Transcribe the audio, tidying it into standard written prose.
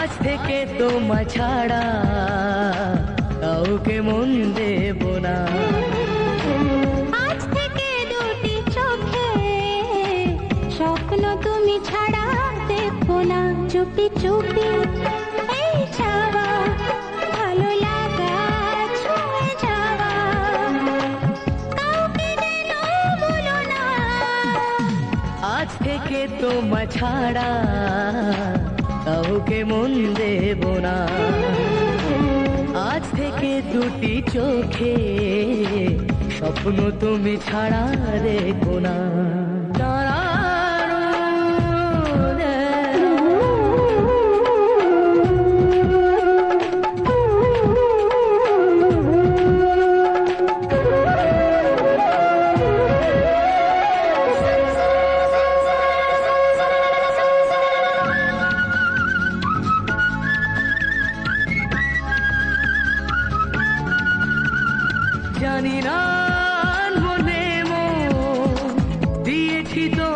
আজ থেকে তোমায় ছাড়া কাউকে মন দেব না। আজ থেকে দুটি চোখে স্বপ্ন তুমি ছাড়া দেখবো না। চুপি চুপি এই যাওয়া, ভালো লাগা ছুঁয়ে যাওয়া, কাউকে যেন বলো না। আজ থেকে তোমায় ছাড়া কাউকে মন দেব না। আজ থেকে দুটি চোখে স্বপ্ন তুমি ছাড়া দেখো না। জানি না মনে মন দিয়েছি তো